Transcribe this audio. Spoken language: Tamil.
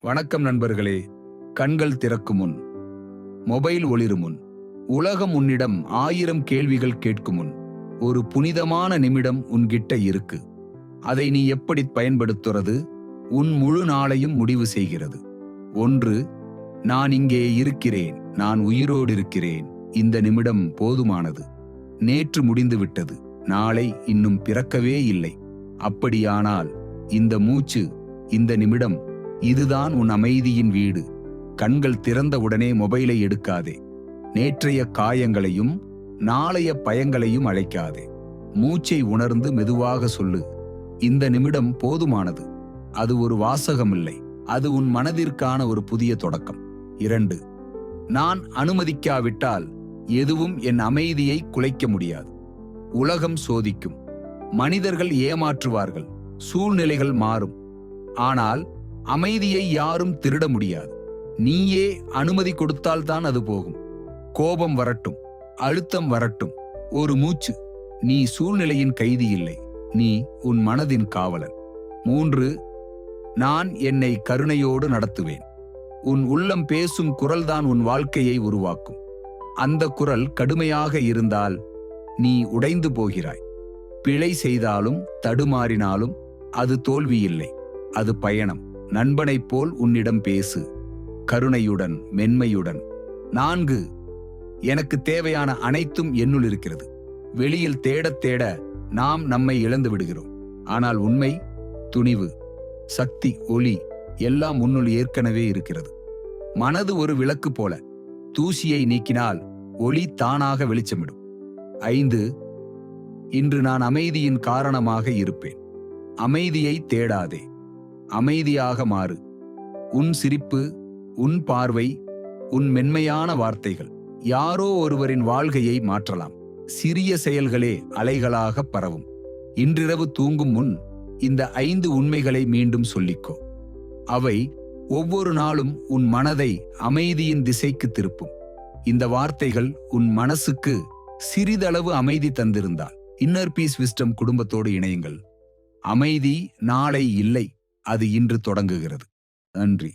வணக்கம் நண்பர்களே. கண்கள் திறக்கும் முன், மொபைல் ஒளிரும் முன், உலகம் உன்னிடம் 1000 கேள்விகள் கேட்கும் முன், ஒரு புனிதமான நிமிடம் உன்கிட்ட இருக்கு. அதை நீ எப்படி பயன்படுத்துறது உன் முழு நாளையும் முடிவு செய்கிறது. 1. நான் இங்கே இருக்கிறேன், நான் உயிரோடு இருக்கிறேன். இந்த நிமிடம் போதுமானது. நேற்று முடிந்துவிட்டது, நாளை இன்னும் பிறக்கவே இல்லை. அப்படியானால் இந்த மூச்சு, இந்த நிமிடம், இதுதான் உன் அமைதியின் வீடு. கண்கள் திறந்தவுடனே மொபைலை எடுக்காதே. நேற்றைய காயங்களையும் நாளைய பயங்களையும் அழைக்காதே. மூச்சை உணர்ந்து மெதுவாக சொல்லு, இந்த நிமிடம் போதுமானது. அது ஒரு வாசகமில்லை, அது உன் மனதிற்கான ஒரு புதிய தொடக்கம். 2. நான் அனுமதிக்காவிட்டால் எதுவும் என் அமைதியை குலைக்க முடியாது. உலகம் சோதிக்கும், மனிதர்கள் ஏமாற்றுவார்கள், சூழ்நிலைகள் மாறும். ஆனால் அமைதியை யாரும் திருட முடியாது. நீயே அனுமதி கொடுத்தால்தான் அது போகும். கோபம் வரட்டும், அழுத்தம் வரட்டும், ஒரு மூச்சு. நீ சூழ்நிலையின் கைதி இல்லை, நீ உன் மனதின் காவலன். 3. நான் என்னை கருணையோடு நடத்துவேன். உன் உள்ளம் பேசும் குரல்தான் உன் வாழ்க்கையை உருவாக்கும். அந்த குரல் கடுமையாக இருந்தால் நீ உடைந்து போகிறாய். பிழை செய்தாலும் தடுமாறினாலும் அது தோல்வி இல்லை, அது பயணம். நண்பனைப் போல் உன்னிடம் பேசு, கருணையுடன், மென்மையுடன். 4. எனக்கு தேவையான அனைத்தும் என்னுள் இருக்கிறது. வெளியில் தேடத் தேட நாம் நம்மை இழந்து விடுகிறோம். ஆனால் உண்மை, துணிவு, சக்தி, ஒளி எல்லாம் உன்னுள் ஏற்கனவே இருக்கிறது. மனது ஒரு விளக்கு போல, தூசியை நீக்கினால் ஒளி தானாக வெளிச்சமிடும். 5. இன்று நான் அமைதியின் காரணமாக இருப்பேன். அமைதியை தேடாதே, அமைதியாக மாறு. உன் சிரிப்பு, உன் பார்வை, உன் மென்மையான வார்த்தைகள் யாரோ ஒருவரின் வாழ்க்கையை மாற்றலாம். சிறிய செயல்களே அலைகளாக பரவும். இன்றிரவு தூங்கும் முன் இந்த 5 உண்மைகளை மீண்டும் சொல்லிக்கோ. அவை ஒவ்வொரு நாளும் உன் மனதை அமைதியின் திசைக்கு திருப்பும். இந்த வார்த்தைகள் உன் மனசுக்கு சிறிதளவு அமைதி தந்திருந்தால் இன்னர் பீஸ் விஸ்டம் குடும்பத்தோடு இணையுங்கள். அமைதி நாளை இல்லை, அது இன்று தொடங்குகிறது. நன்றி.